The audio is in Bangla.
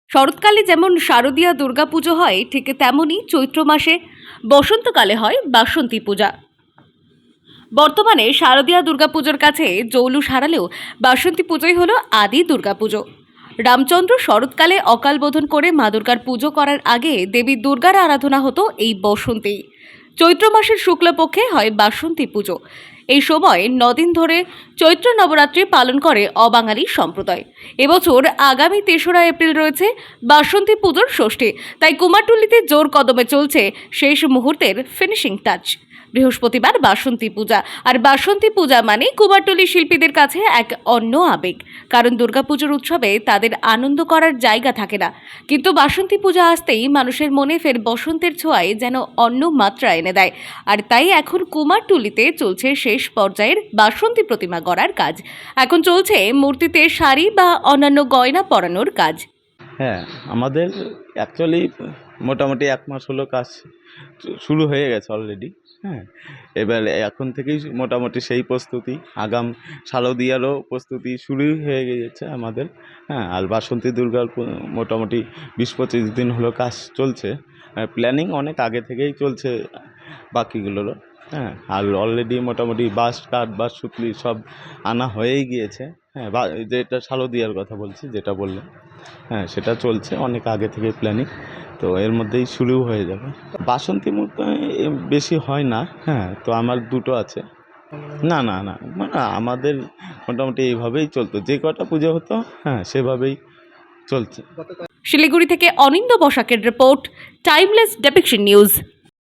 শরৎকালে যেমন শারদীয়া দুর্গাপুজো হয়, ঠিক তেমনই চৈত্র মাসে বসন্তকালে হয় বাসন্তী পূজা। বর্তমানে শারদীয়া দুর্গাপুজোর কাছে জৌলুস হারালেও বাসন্তী পুজোই হলো আদি দুর্গাপুজো। রামচন্দ্র শরৎকালে অকাল বোধন করে মা দুর্গার পুজো করার আগে দেবী দুর্গার আরাধনা হতো এই বসন্তেই। চৈত্র মাসের শুক্লপক্ষে হয় বাসন্তী পুজো। এই সময় 9 দিন ধরে চৈত্র নবরাত্রি পালন করে অবাঙালি সম্প্রদায়। এবছর আগামী 3রা এপ্রিল রয়েছে বাসন্তী পুজোর ষষ্ঠী, তাই কুমারটুলিতে জোর কদমে চলছে শেষ মুহূর্তের ফিনিশিং টাচ। বৃহস্পতিবার বাসন্তী পূজা, আর বাসন্তী পূজা মানে কুমারটুলি শিল্পীদের কাছে এক অন্য আবেগ। কারণ দুর্গাপুজোর উৎসবে তাদের আনন্দ করার জায়গা থাকে না, কিন্তু বাসন্তী পূজা আসতেই মানুষের মনে ফের বসন্তের ছোঁয়ায় যেন অন্য মাত্রা এনে দেয়। আর তাই এখন কুমারটুলিতে চলছে শেষ পর্যায়ের বাসন্তী প্রতিমা গড়ার কাজ। এখন চলছে মূর্তিতে শাড়ি বা অন্যান্য গয়না পরানোর কাজ। হ্যাঁ, আমাদের অ্যাকচুয়ালি মোটামুটি 1 মাস হলো কাজ শুরু হয়ে গেছে অলরেডি। হ্যাঁ, এবার এখন থেকেই মোটামুটি সেই প্রস্তুতি, আগাম শারদীয়ারও প্রস্তুতি শুরুই হয়ে গিয়েছে আমাদের। হ্যাঁ, আর বাসন্তী দুর্গার মোটামুটি 20-25 দিন হলো কাজ চলছে। প্ল্যানিং অনেক আগে থেকেই চলছে বাকিগুলোরও। হ্যাঁ, আর অলরেডি মোটামুটি বাঁশ, কাঠ, বাঁশ, সুতলি সব আনা হয়েই গিয়েছে। হ্যাঁ, যেটা শারদীয়ার কথা বলছি, যেটা বললেন, হ্যাঁ সেটা চলছে অনেক আগে থেকে প্ল্যানিং। তো এর মধ্যেই শুরু হয়ে যাবে। বাসন্তী মূর্তি বেশি হয় না। হ্যাঁ, তো আমার 2টো আছে। না না না মানে আমাদের মোটামুটি এইভাবেই চলতো, যে কটা পুজো হতো হ্যাঁ সেভাবেই চলছে। শিলিগুড়ি থেকে অনিন্দ বসাকের রিপোর্ট, টাইমলেস ডেপিকশন নিউজ।